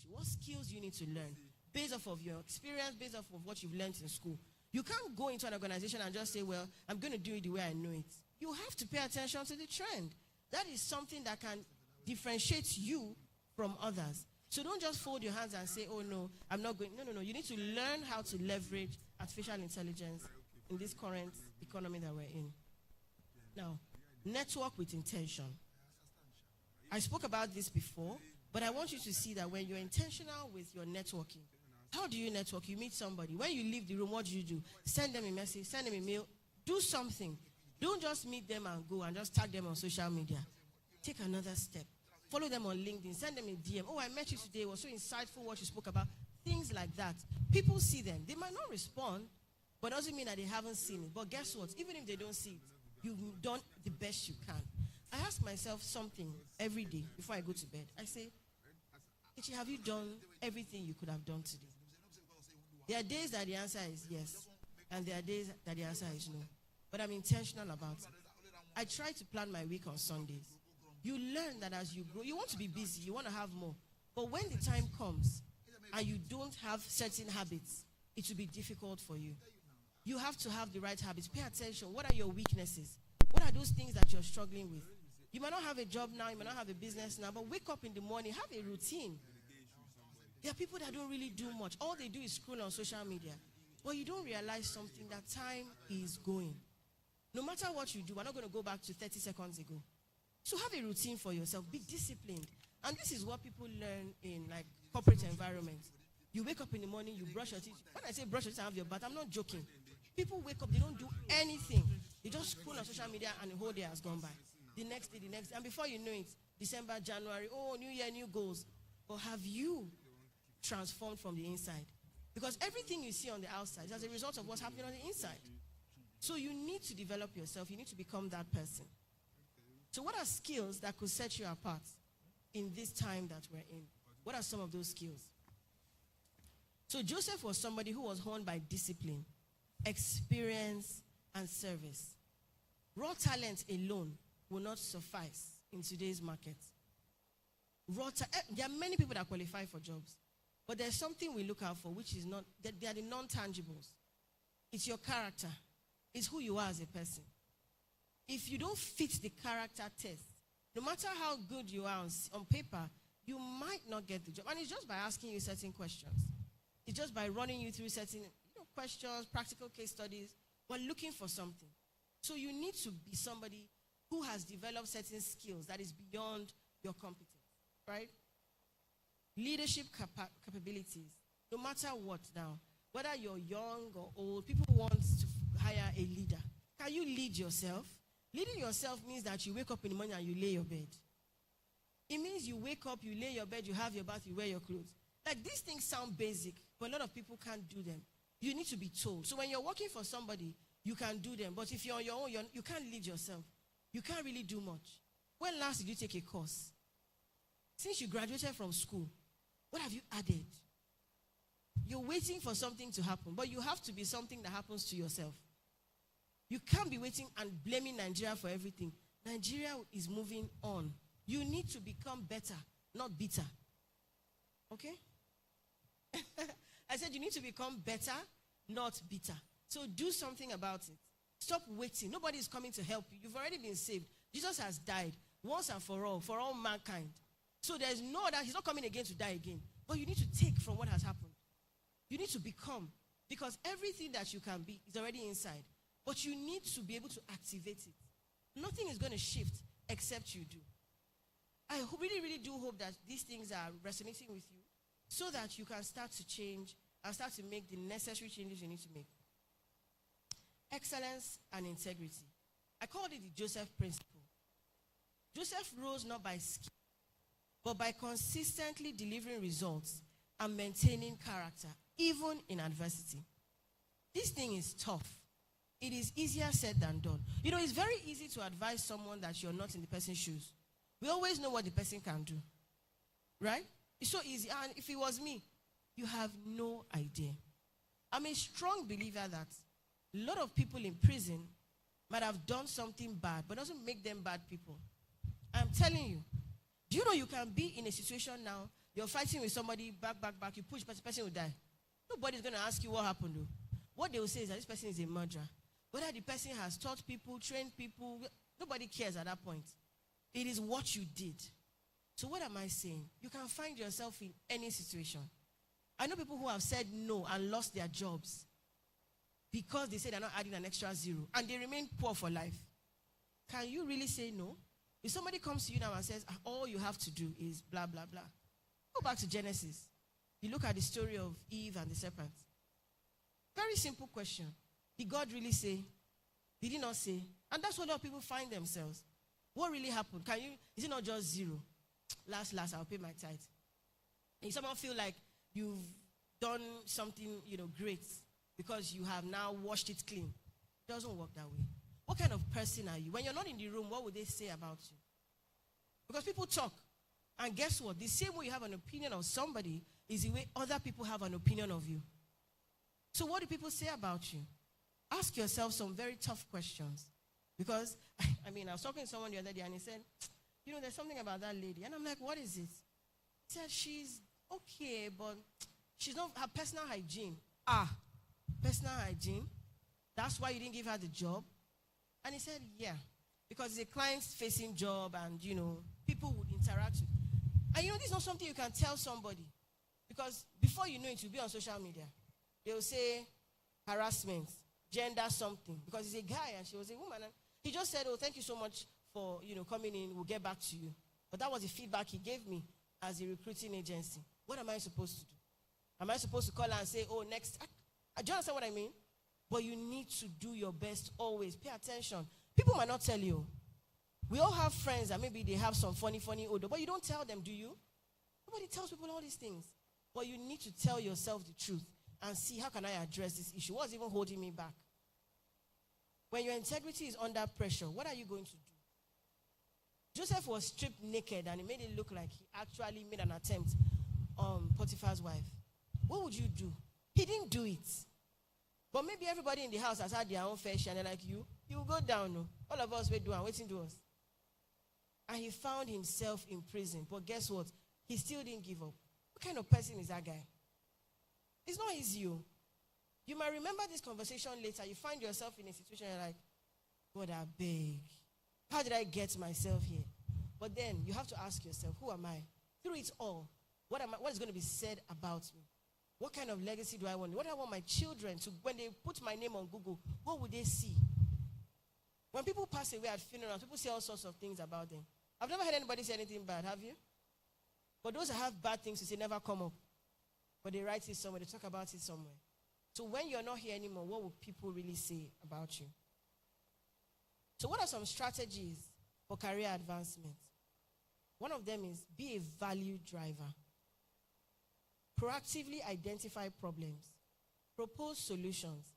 you? What skills you need to learn based off of your experience, based off of what you've learned in school? You can't go into an organization and just say, well, I'm going to do it the way I know it. You have to pay attention to the trend. That is something that can differentiate you from others. So don't just fold your hands and say, oh no, I'm not going. No. You need to learn how to leverage artificial intelligence in this current economy that we're in. Now, network with intention. I spoke about this before, but I want you to see that when you're intentional with your networking, how do you network? You meet somebody. When you leave the room, what do? Send them a message, send them a mail, do something. Don't just meet them and go and just tag them on social media. Take another step. Follow them on LinkedIn, send them a DM. Oh, I met you today, it was so insightful what you spoke about. Things like that. People see them. They might not respond, but doesn't mean that they haven't seen it. But guess what? Even if they don't see it, you've done the best you can. I ask myself something every day before I go to bed. I say, Ichi, have you done everything you could have done today? There are days that the answer is yes, and there are days that the answer is no. But I'm intentional about it. I try to plan my week on Sundays. You learn that as you grow, you want to be busy, you want to have more. But when the time comes and you don't have certain habits, it will be difficult for you. You have to have the right habits. Pay attention. What are your weaknesses? What are those things that you're struggling with? You might not have a job now, you might not have a business now, but wake up in the morning, have a routine. There are people that don't really do much. All they do is scroll on social media. But you don't realize something, that time is going. No matter what you do, we're not going to go back to 30 seconds ago. So have a routine for yourself. Be disciplined. And this is what people learn in like corporate environments. You wake up in the morning, you brush your teeth. When I say brush your teeth and have your bath, I'm not joking. People wake up, they don't do anything. They just scroll on social media and the whole day has gone by. The next day, and before you know it, December, January, oh, new year, new goals. But have you transformed from the inside? Because everything you see on the outside is as a result of what's happening on the inside. So you need to develop yourself. You need to become that person. So what are skills that could set you apart in this time that we're in? What are some of those skills? So Joseph was somebody who was honed by discipline, experience, and service. Raw talent alone will not suffice in today's market. There are many people that qualify for jobs, but there's something we look out for, which is not, they are the non-tangibles. It's your character. It's who you are as a person. If you don't fit the character test, no matter how good you are on paper, you might not get the job. And it's just by asking you certain questions. It's just by running you through certain questions, practical case studies, but looking for something. So you need to be somebody who has developed certain skills that is beyond your competence, right? Leadership capabilities, no matter what now, whether you're young or old, people want to hire a leader. Can you lead yourself? Leading yourself means that you wake up in the morning and you lay your bed. It means you wake up, you lay your bed, you have your bath, you wear your clothes. Like, these things sound basic, but a lot of people can't do them. You need to be told. So when you're working for somebody, you can do them. But if you're on your own, you can't lead yourself. You can't really do much. When last did you take a course? Since you graduated from school, what have you added? You're waiting for something to happen, but you have to be something that happens to yourself. You can't be waiting and blaming Nigeria for everything. Nigeria is moving on. You need to become better, not bitter. Okay? I said you need to become better, not bitter. So do something about it. Stop waiting. Nobody is coming to help you. You've already been saved. Jesus has died once and for all mankind. So there's no other, he's not coming again to die again. But you need to take from what has happened. You need to become. Because everything that you can be is already inside. But you need to be able to activate it. Nothing is going to shift except you do. I really, really do hope that these things are resonating with you so that you can start to change and start to make the necessary changes you need to make. Excellence and integrity. I called it the Joseph principle. Joseph rose not by skill, but by consistently delivering results and maintaining character, even in adversity. This thing is tough. It is easier said than done. It's very easy to advise someone that you're not in the person's shoes. We always know what the person can do. Right? It's so easy. And if it was me, you have no idea. I'm a strong believer that a lot of people in prison might have done something bad, but doesn't make them bad people. I'm telling you. Do you know you can be in a situation now You're fighting with somebody, back, you push, the person will die. Nobody's going to ask you what happened, though. What they will say is that this person is a murderer. Whether the person has taught people, trained people, nobody cares at that point. It is what you did. So what am I saying? You can find yourself in any situation. I know people who have said no and lost their jobs because they say they're not adding an extra zero, and they remain poor for life. Can you really say no? If somebody comes to you now and says, all you have to do is blah, blah, blah. Go back to Genesis. You look at the story of Eve and the serpent. Very simple question. Did God really say? Did he not say? And that's what a lot of people find themselves. What really happened? Is it not just zero? Last, I'll pay my tithe. And someone feel like you've done something, great because you have now washed it clean. It doesn't work that way. What kind of person are you? When you're not in the room, what would they say about you? Because people talk. And guess what? The same way you have an opinion of somebody is the way other people have an opinion of you. So what do people say about you? Ask yourself some very tough questions. Because, I was talking to someone the other day and he said, there's something about that lady. And I'm like, what is it? He said, she's okay, but she's not, her personal hygiene. Personal hygiene? That's why you didn't give her the job? And he said, yeah. Because it's a client-facing job and, people would interact with. And this is not something you can tell somebody. Because before you know it, you'll be on social media. They'll say harassment, gender something. Because he's a guy and she was a woman. And he just said, thank you so much for, coming in. We'll get back to you. But that was the feedback he gave me as a recruiting agency. What am I supposed to do? Am I supposed to call her and say, next? Do you understand what I mean? But you need to do your best always. Pay attention. People might not tell you. We all have friends that maybe they have some funny odor, but you don't tell them, do you? Nobody tells people all these things. But you need to tell yourself the truth and see, how can I address this issue? What's even holding me back? When your integrity is under pressure, what are you going to do? Joseph was stripped naked and it made it look like he actually made an attempt on Potiphar's wife. What would you do? He didn't do it. But maybe everybody in the house has had their own fair share and they're like, you will go down. No? All of us will do and waiting to us. And he found himself in prison. But guess what? He still didn't give up. What kind of person is that guy? It's not easy. You might remember this conversation later. You find yourself in a situation you're like, God, I beg. How did I get myself here? But then you have to ask yourself, who am I? Through it all, what is going to be said about me? What kind of legacy do I want? What do I want my children to, when they put my name on Google, what would they see? When people pass away at funerals, people say all sorts of things about them. I've never heard anybody say anything bad, have you? But those that have bad things to say never come up. But they write it somewhere, they talk about it somewhere. So when you're not here anymore, what will people really say about you? So what are some strategies for career advancement? One of them is be a value driver. Proactively identify problems, propose solutions,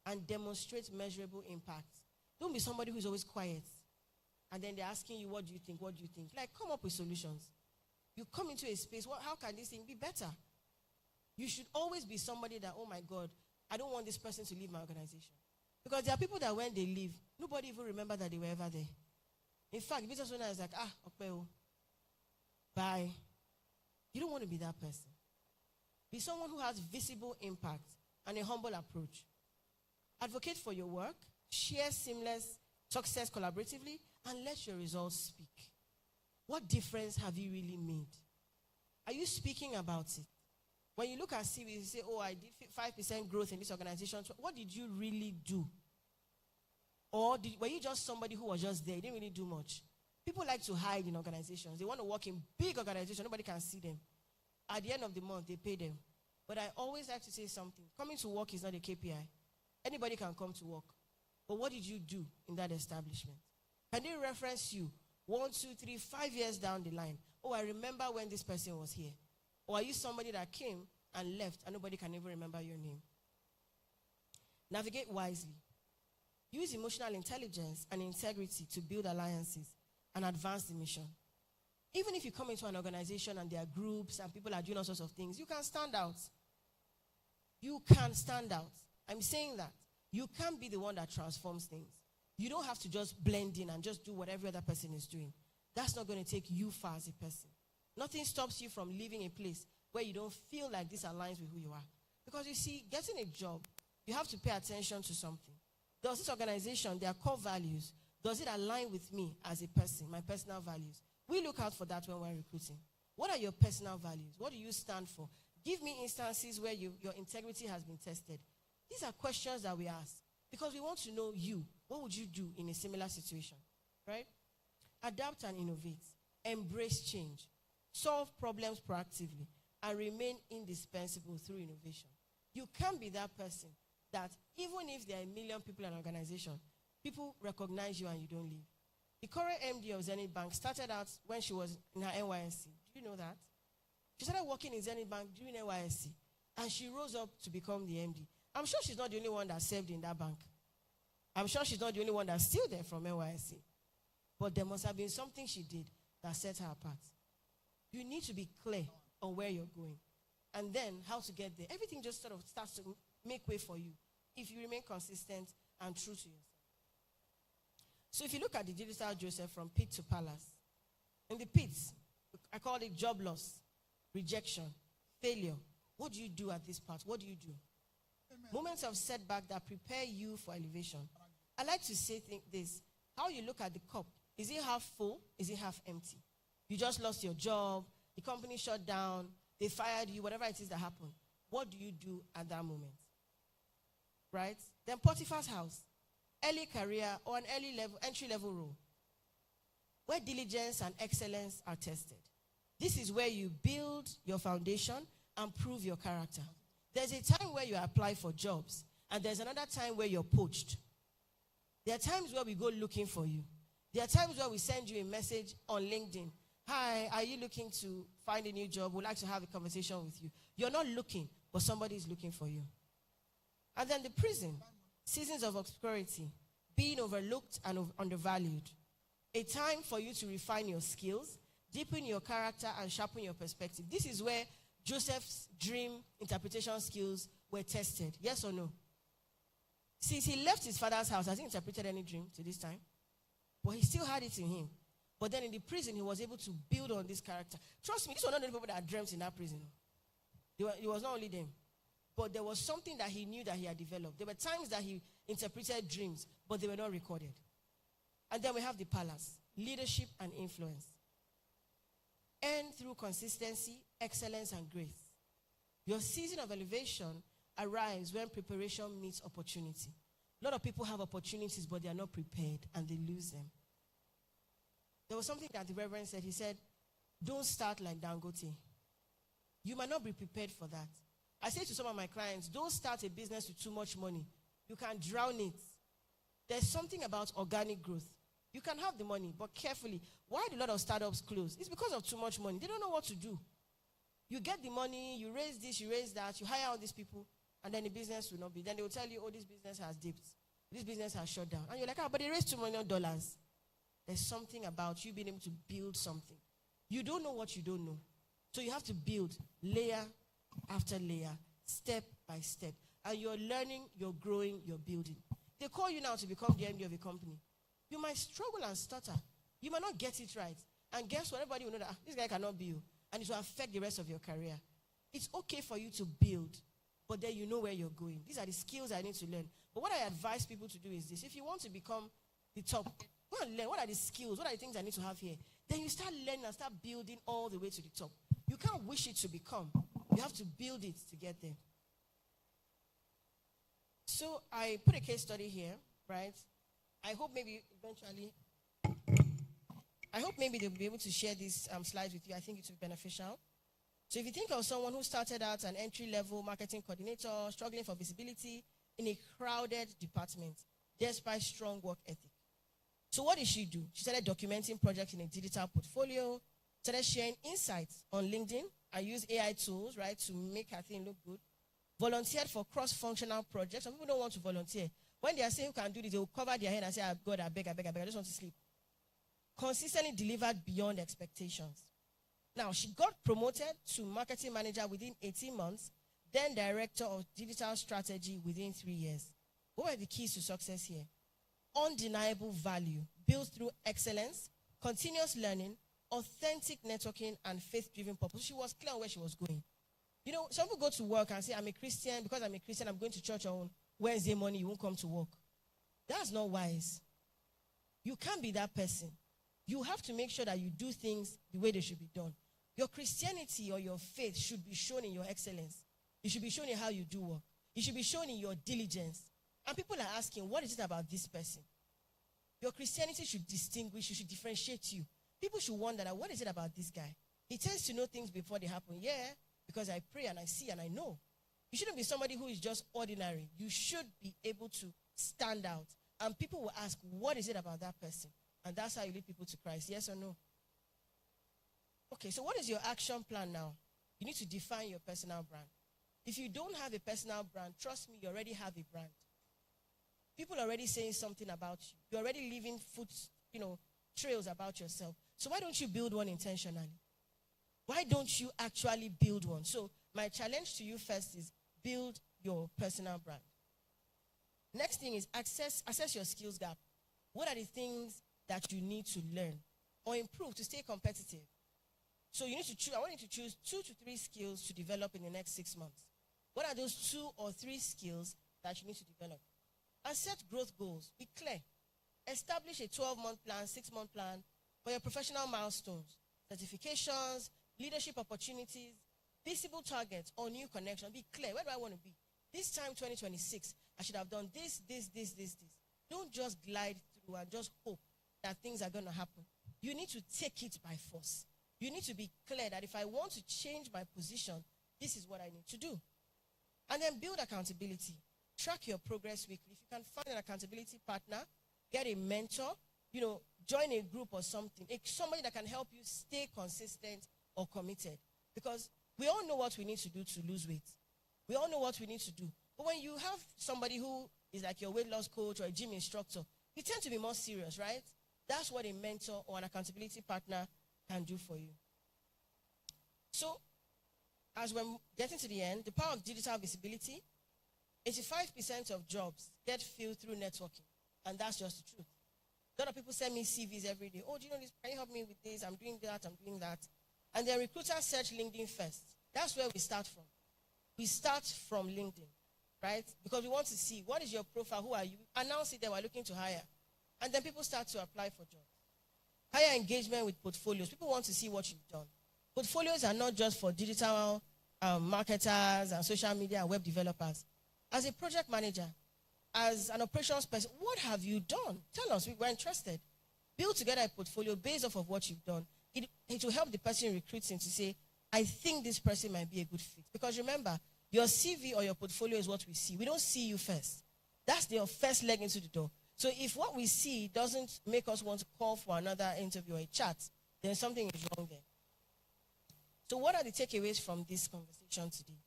and demonstrate measurable impact. Don't be somebody who's always quiet. And then they're asking you, what do you think? What do you think? Like, come up with solutions. You come into a space, how can this thing be better? You should always be somebody that, oh my God, I don't want this person to leave my organization. Because there are people that when they leave, nobody even remember that they were ever there. In fact, the business owner is like, Okpeo, bye. You don't want to be that person. Be someone who has visible impact and a humble approach. Advocate for your work, share seamless success collaboratively, and let your results speak. What difference have you really made? Are you speaking about it? When you look at CV, you say, I did 5% growth in this organization. What did you really do? Or were you just somebody who was just there? You didn't really do much. People like to hide in organizations. They want to work in big organizations. Nobody can see them. At the end of the month, they pay them. But I always like to say something. Coming to work is not a KPI. Anybody can come to work. But what did you do in that establishment? Can they reference you 1, 2, 3, 5 years down the line? I remember when this person was here. Or are you somebody that came and left and nobody can ever remember your name? Navigate wisely. Use emotional intelligence and integrity to build alliances and advance the mission. Even if you come into an organization and there are groups and people are doing all sorts of things, you can stand out. You can stand out. I'm saying that. You can't be the one that transforms things. You don't have to just blend in and just do what every other person is doing. That's not going to take you far as a person. Nothing stops you from leaving a place where you don't feel like this aligns with who you are. Because you see, getting a job, you have to pay attention to something. Does this organization, their core values, does it align with me as a person, my personal values? We look out for that when we're recruiting. What are your personal values? What do you stand for? Give me instances where your integrity has been tested. These are questions that we ask because we want to know you. What would you do in a similar situation, right? Adapt and innovate. Embrace change. Solve problems proactively and remain indispensable through innovation. You can't be that person that even if there are a million people in an organization, people recognize you and you don't leave. The current MD of Zenith Bank started out when she was in her NYSC. Do you know that? She started working in Zenith Bank during NYSC, and she rose up to become the MD. I'm sure she's not the only one that served in that bank. I'm sure she's not the only one that's still there from NYSC. But there must have been something she did that set her apart. You need to be clear on where you're going, and then how to get there. Everything just sort of starts to make way for you if you remain consistent and true to yourself. So if you look at the digital Joseph from pit to palace, in the pits, I call it job loss, rejection, failure. What do you do at this part? What do you do? Amen. Moments of setback that prepare you for elevation. I like to say this, how you look at the cup. Is it half full? Is it half empty? You just lost your job, the company shut down, they fired you, whatever it is that happened. What do you do at that moment? Right? Then Potiphar's house, early career or an entry-level role, where diligence and excellence are tested. This is where you build your foundation and prove your character. There's a time where you apply for jobs, and there's another time where you're poached. There are times where we go looking for you. There are times where we send you a message on LinkedIn. Hi, are you looking to find a new job? We'd like to have a conversation with you. You're not looking, but somebody is looking for you. And then the prison, seasons of obscurity, being overlooked and undervalued. A time for you to refine your skills, deepen your character, and sharpen your perspective. This is where Joseph's dream interpretation skills were tested. Yes or no? Since he left his father's house, has he interpreted any dream to this time? But he still had it in him. But then in the prison, he was able to build on this character. Trust me, these were not the people that dreamt in that prison. It was not only them. But there was something that he knew that he had developed. There were times that he interpreted dreams, but they were not recorded. And then we have the palace, leadership and influence. Earn through consistency, excellence, and grace. Your season of elevation arrives when preparation meets opportunity. A lot of people have opportunities, but they are not prepared, and they lose them. There was something that the Reverend said. He said, don't start like Dangote. You might not be prepared for that. I say to some of my clients, don't start a business with too much money. You can drown it. There's something about organic growth. You can have the money, but carefully. Why do a lot of startups close? It's because of too much money. They don't know what to do. You get the money, you raise this, you raise that, you hire all these people, and then the business will not be. Then they will tell you, oh, this business has dipped. This business has shut down. And you're like, but they raised $2 million. There's something about you being able to build something. You don't know what you don't know. So you have to build layer after layer, step by step. And you're learning, you're growing, you're building. They call you now to become the MD of a company. You might struggle and stutter. You might not get it right. And guess what? Everybody will know that this guy cannot be you. And it will affect the rest of your career. It's okay for you to build, but then you know where you're going. These are the skills I need to learn. But what I advise people to do is this. If you want to become the top, go and learn. What are the skills? What are the things I need to have here? Then you start learning and start building all the way to the top. You can't wish it to become. You have to build it to get there. So I put a case study here, right? I hope maybe they'll be able to share these slides with you. I think it will be beneficial. So if you think of someone who started out an entry-level marketing coordinator, struggling for visibility in a crowded department, despite strong work ethic. So what did she do? She started documenting projects in a digital portfolio, started sharing insights on LinkedIn, and used AI tools, right, to make her thing look good. Volunteered for cross-functional projects. Some people don't want to volunteer. When they are saying who can do this, they will cover their head and say, God, I beg, I just want to sleep. Consistently delivered beyond expectations. Now, she got promoted to marketing manager within 18 months, then director of digital strategy within 3 years. What are the keys to success here? Undeniable value, built through excellence, continuous learning, authentic networking and faith-driven purpose. She was clear on where she was going. You know, some people go to work and say, I'm a Christian. Because I'm a Christian, I'm going to church on Wednesday morning. You won't come to work. That's not wise. You can't be that person. You have to make sure that you do things the way they should be done. Your Christianity or your faith should be shown in your excellence. It should be shown in how you do work. It should be shown in your diligence. And people are asking, what is it about this person? Your Christianity should distinguish, it should differentiate you. People should wonder, what is it about this guy? He tends to know things before they happen. Yeah, because I pray and I see and I know. You shouldn't be somebody who is just ordinary. You should be able to stand out. And people will ask, what is it about that person? And that's how you lead people to Christ. Yes or no? Okay, so what is your action plan now? You need to define your personal brand. If you don't have a personal brand, trust me, you already have a brand. People are already saying something about you. You're already leaving trails about yourself. So why don't you build one intentionally? Why don't you actually build one? So my challenge to you first is build your personal brand. Next thing is assess your skills gap. What are the things that you need to learn or improve to stay competitive? So you need to choose. I want you to choose 2 to 3 skills to develop in the next 6 months. What are those 2 or 3 skills that you need to develop? And set growth goals. Be clear. Establish a 12-month plan, 6-month plan for your professional milestones, certifications, leadership opportunities, visible targets, or new connections. Be clear. Where do I want to be? This time, 2026, I should have done this. Don't just glide through and just hope that things are going to happen. You need to take it by force. You need to be clear that if I want to change my position, this is what I need to do. And then build accountability. Track your progress weekly. If you can find an accountability partner, get a mentor, join a group or something. Somebody that can help you stay consistent or committed. Because we all know what we need to do to lose weight. We all know what we need to do. But when you have somebody who is like your weight loss coach or a gym instructor, you tend to be more serious, right? That's what a mentor or an accountability partner can do for you. So, as we're getting to the end, the power of digital visibility, 85% of jobs get filled through networking. And that's just the truth. A lot of people send me CVs every day. Oh, do you know this? Can you help me with this? I'm doing that. And then recruiters search LinkedIn first. That's where we start from. We start from LinkedIn, right? Because we want to see, what is your profile? Who are you? Announce it that we're looking to hire. And then people start to apply for jobs. Higher engagement with portfolios. People want to see what you've done. Portfolios are not just for digital marketers and social media and web developers. As a project manager, as an operations person, what have you done? Tell us, we're interested. Build together a portfolio based off of what you've done. It will help the person recruiting to say, I think this person might be a good fit. Because remember, your CV or your portfolio is what we see. We don't see you first. That's your first leg into the door. So if what we see doesn't make us want to call for another interview or a chat, then something is wrong there. So what are the takeaways from this conversation today?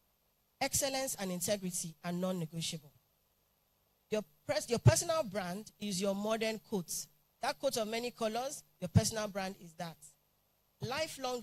Excellence and integrity are non-negotiable. Your personal brand is your modern coat. That coat of many colors, your personal brand is that. Lifelong